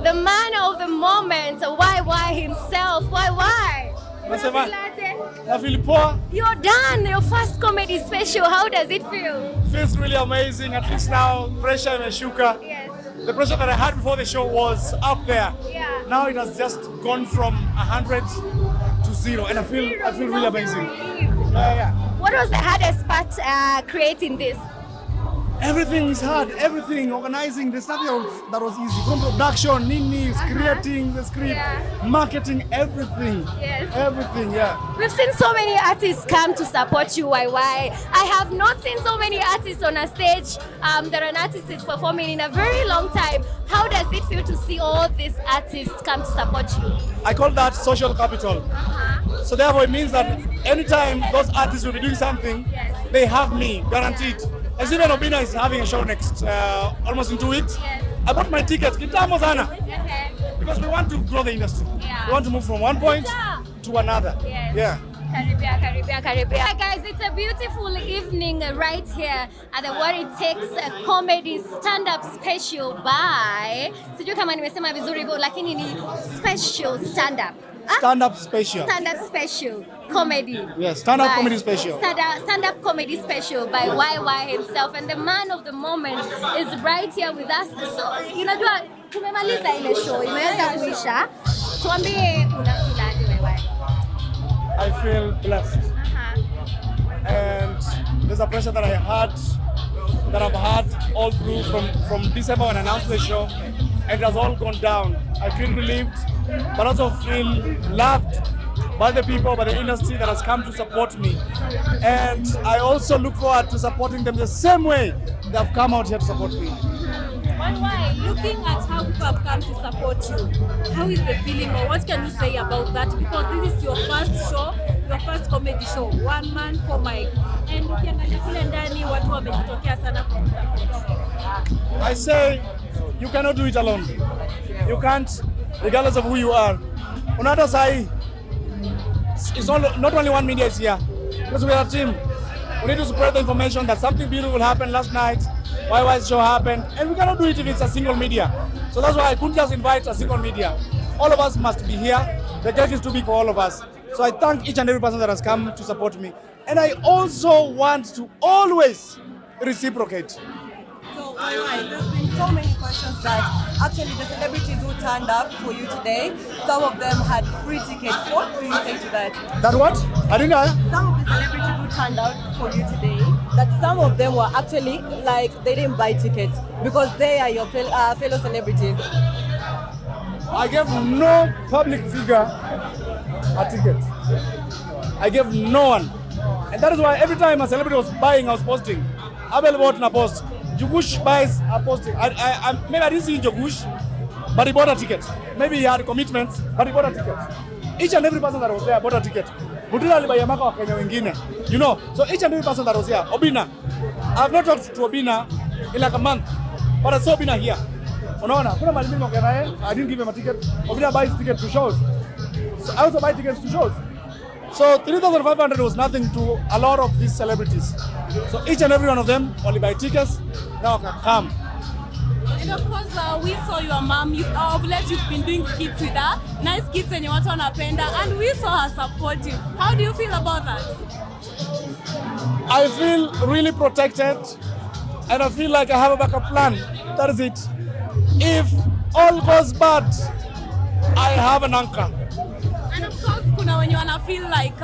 the man of the moment, why himself, why? You're done, your first comedy special, how does it feel? Feels really amazing, at least now, pressure imeshuka. Yes. The pressure that I had before the show was up there. Yeah. Now it has just gone from 100 to 0, and I feel really amazing. Yeah. What was the hardest part creating this? Everything is hard, everything, organizing, there's nothing that was easy. From production, creating the script, marketing, everything. Yes. Everything, yeah. We've seen so many artists come to support you, YY. I have not seen so many artists on a stage that an artist is performing in a very long time. How does it feel to see all these artists come to support you? I call that social capital. So therefore it means that anytime those artists will be doing something, they have me, guaranteed. As even Obina is having a show next, almost in 2 weeks. Yes. I bought my ticket, kitambo sana, because we want to grow the industry. Yeah. We want to move from one point to another. Yes. Yeah. Caribbean. Hi guys, it's a beautiful evening right here at the What It Takes comedy stand-up special by, sijui kama nimesema vizuri hivyo, lakini ni special stand-up. Stand-up special. Stand-up special comedy. Yes, stand-up comedy special. Stand-up comedy special by YY himself, and the man of the moment is right here with us. So, unajua tumemaliza ile show, imeweza kuisha. Tuambie unafilaje YY? I feel blessed. And there's a pressure that I've had all through from December when I announced the show, and it has all gone down. I feel relieved, but also feel loved by the people, by the industry that has come to support me. And I also look forward to supporting them the same way they have come out here to support me. Why? Looking at how people have come to support you, how is the feeling, or what can you say about that? Because this is your first show, your first comedy show, one man for mic, and ukiangalia kule ndani watu wamejitokea sana kukusupport. I say you cannot do it alone. You can't, regardless of who you are. Unata sai, it's not only one media is here, because we are a team. We need to spread the information that something beautiful happened last night. YY's show happened, and we cannot do it if it's a single media. So that's why I couldn't just invite a single media. All of us must be here. The cake is too big for all of us. So I thank each and every person that has come to support me. And I also want to always reciprocate. So, there's been so many questions that actually the celebrities who turned up for you today, some of them had free tickets. What do you say to that? That what? I didn't know. Some of the celebrities who turned out for you today, that some of them were actually like they didn't buy tickets because they are your fellow celebrities. I gave no public figure a ticket. I gave no one. And that is why every time a celebrity was buying, I was posting. Abel bought a post. Jogush buys a posting. Maybe I didn't see Jogush, but he bought a ticket. Maybe he had commitments, but he bought a ticket. Each and every person that was there bought a ticket. Budila alibayamaka wa Kenya wengine. You know, so each and every person that was here. Obina, I have not talked to Obina in like a month, but I saw Obina here. Unaona, kuna mali mimi naye, I didn't give him a ticket. Obina buys tickets to shows. So I also buy tickets to shows. So 3,500 was nothing to a lot of these celebrities. So each and every one of them only buy tickets, now can come. And of course, we saw your mom. Of late, you've been doing skits with her. Nice skits and you want to wanapenda. And we saw her support you. How do you feel about that? I feel really protected, and I feel like I have a backup plan. That is it. If all goes bad, I have an anchor. And of course, kuna wenye wana feel like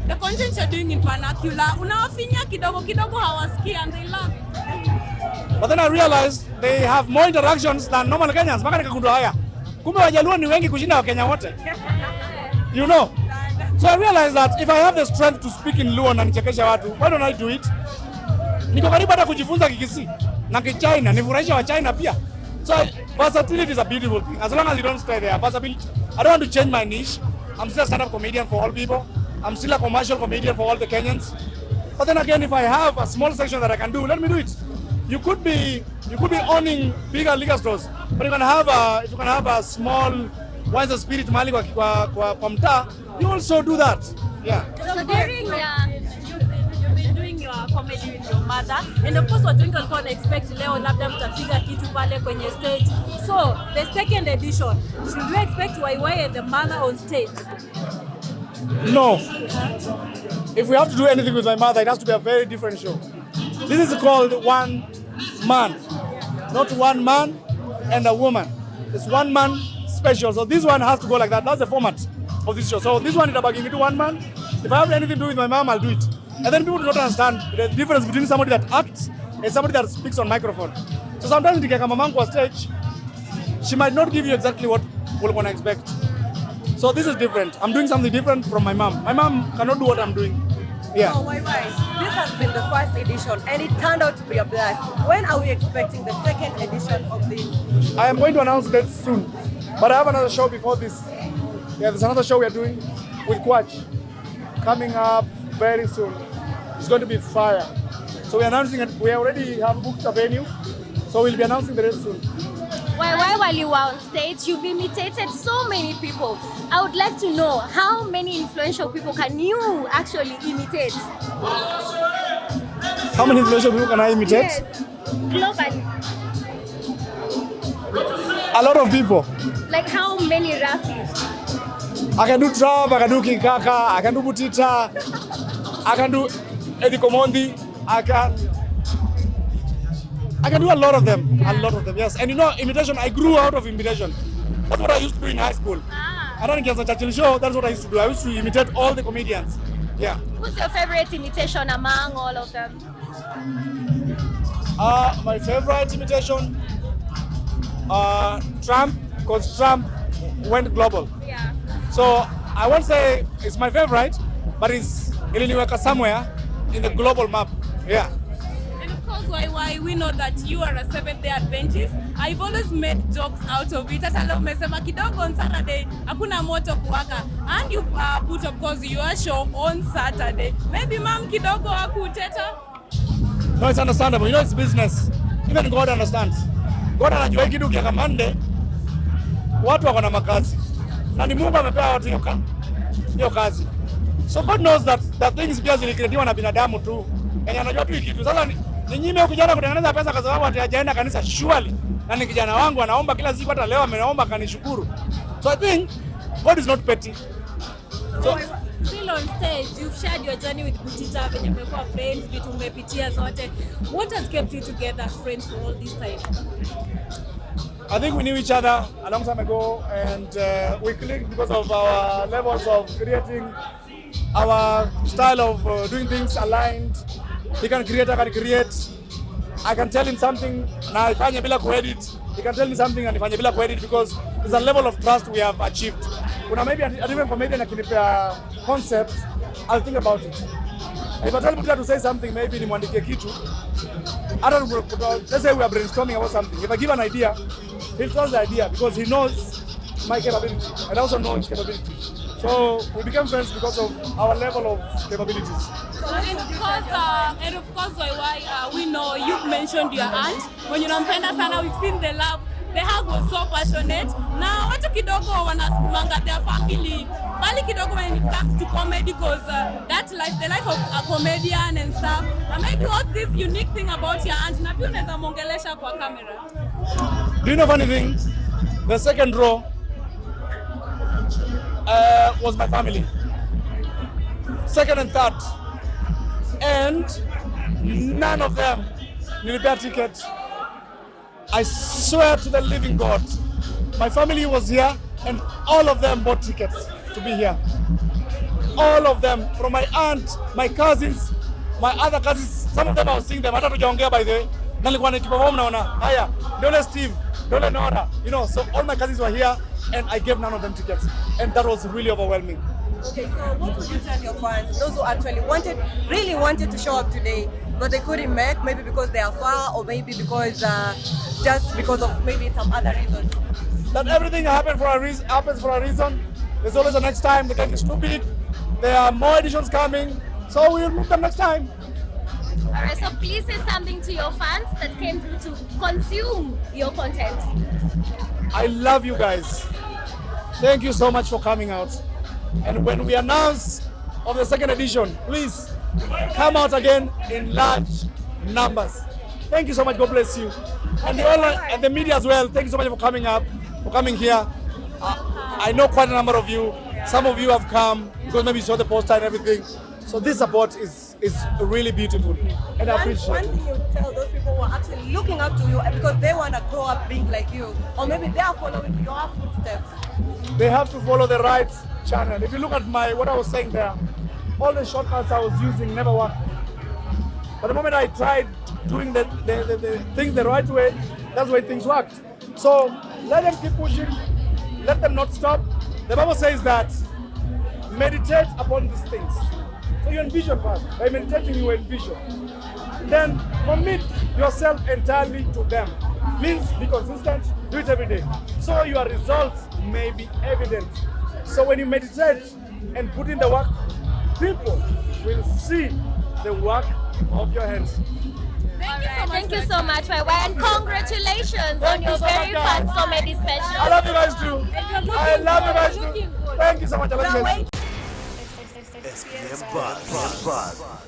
the content you're doing in vernacular, unawafinya kidogo kidogo hawasiki and they love it. But then I realized they have more interactions than normal Kenyans. Maka nikagundua haya. Kumbe Wajaluo ni wengi kushinda Wakenya wote. You know? So I realized that if I have the strength to speak in Luo na nichekesha watu, why don't I do it? Niko karibu hata kujifunza Kikisi na Kichina, nifurahisha wa China pia. So versatility is a beautiful thing. As long as you don't stay there, versatility. I don't want to change my niche. I'm still a stand-up comedian for all people. I'm still a commercial comedian for all the Kenyans. But then again, if I have a small section that I can do, let me do it. You could be owning bigger liquor stores, but you can have a small wines and spirit mali kwa mtaa. You also do that. Yeah. So during you've been doing your comedy with your mother. And of course, watu wengi walikuwa expect leo labda mtapiga kitu pale kwenye stage. So, the second edition, should we expect YY and the mother on stage? No. If we have to do anything with my mother, it has to be a very different show. This is called one man, not one man and a woman. It's one man special. So this one has to go like that. That's the format of this show. So this one is about giving it to one man. If I have anything to do with my mom, I'll do it. And then people do not understand the difference between somebody that acts and somebody that speaks on microphone. So sometimes you can come on stage, she might not give you exactly what we're gonna expect. So this is different. I'm doing something different from my mom. My mom cannot do what I'm doing. Yeah. So YY, this has been the first edition and it turned out to be a blast. When are we expecting the second edition of this? I am going to announce that soon. But I have another show before this. Yeah, there's another show we are doing with Quatch coming up very soon. It's going to be fire. So we're announcing it. We already have booked a venue. So we'll be announcing the rest soon. While you were on stage, you've imitated so many people. I would like to know how many influential people can you actually imitate? How many influential people can I imitate? Yes, globally. A lot of people. Like how many roughly? I can do Trump, I can do King Kaka, I can do Butita, I can do Eddie Komondi, I can do a lot of them, yes. And you know, imitation, I grew out of imitation. That's what I used to do in high school. I don't get a Churchill show, that's what I used to do. I used to imitate all the comedians, yeah. Who's your favorite imitation among all of them? My favorite imitation, Trump, because Trump went global. Yeah. So I won't say it's my favorite, but it's iliniweka somewhere in the global map, yeah. And of course, YY, we know that you are a Seventh-day Adventist. I've always made jokes out of it. Hata leo umesema kidogo on Saturday, hakuna moto kuwaka. And you put, of course, your show on Saturday. Maybe mom kidogo hakuteta? No, it's understandable. You know, it's business. Even God understands. God anajua hiki kitu kia Monday, watu wako na makazi. Na ni Mungu amepea watu hiyo kazi. So God knows that things pia zilikreatiwa na binadamu tu. Yaani anajua tu hiki kitu. Sasa ni nyime kijana kutengeneza pesa kwa sababu atajaenda kanisa surely. Na ni kijana wangu anaomba kila siku, hata leo ameomba kanishukuru. So I think God is not petty. So Still on stage, you've shared your journey with Butita, venye mmekuwa friends, vitu mmepitia zote. What has kept you together as friends for all this time? I think we knew each other a long time ago, and we clicked because of our levels of creating, our style of doing things aligned. He can create, I can create. I can tell him something, na ifanye bila kuedit. He can tell me something and ifanye bila kuedit, because there's a level of trust we have achieved. Kuna maybe a different comedian akinipea concept, I'll think about it. If I tell Buta to say something, maybe nimwandikie kitu. Let's say we are brainstorming about something. If I give an idea, he'll trust the idea because he knows my capability and I also know his capability. So we become friends because of our level of capabilities. And of course, YY, we know you've mentioned your aunt. When you're unampenda sana, we've seen the love. The hug was so passionate. Now, watu kidogo wanasukumanga their family. Bali kidogo when it comes to comedy, because that life, the life of a comedian and stuff. And maybe what's this unique thing about your aunt? Na pia unaweza mongelesha kwa camera. Do you know funny thing? The second row was my family. Second and third. And none of them nilipea ticket. I swear to the living God, my family was here and all of them bought tickets to be here. All of them, from my aunt, my cousins, my other cousins, some of them I was seeing them, hata tujaongea by the way. Nalikuwa nikiperform naona, haya, Dole Steve, Dole Nora, you know, so all my cousins were here and I gave none of them tickets. And that was really overwhelming. Okay, so what would you tell your fans, those who actually really wanted to show up today, but they couldn't make, maybe because they are far or maybe because just because of maybe some other reasons? That everything happens for a reason. There's always a next time. The cake is too big. There are more editions coming, so we'll move them next time. Alright, so please say something to your fans that came through to consume your content. I love you guys. Thank you so much for coming out. And when we announce of the second edition, please come out again in large numbers. Thank you so much. God bless you. And the online and the media as well. Thank you so much for coming here. I know quite a number of you. Some of you have come because maybe you saw the poster and everything. So this support is really beautiful, and I appreciate One it. thing you tell those people who are actually looking up to you because they want to grow up being like you, or maybe they are following your footsteps. They have to follow the right channel. If you look at what I was saying there, all the shortcuts I was using never worked. But the moment I tried doing the things the right way, that's when things worked. So let them keep pushing, let them not stop. The Bible says that meditate upon these things. So you envision first. By meditating, you envision. Then commit yourself entirely to them. Means be consistent, do it every day. So your results may be evident. So when you meditate and put in the work, people will see the work of your hands. Thank you so much, my wife, and congratulations on your you so much, very guys. first comedy special. I love you guys too. I love you guys too. Looking good. Thank you so much. I love you guys too. SPM Buzz.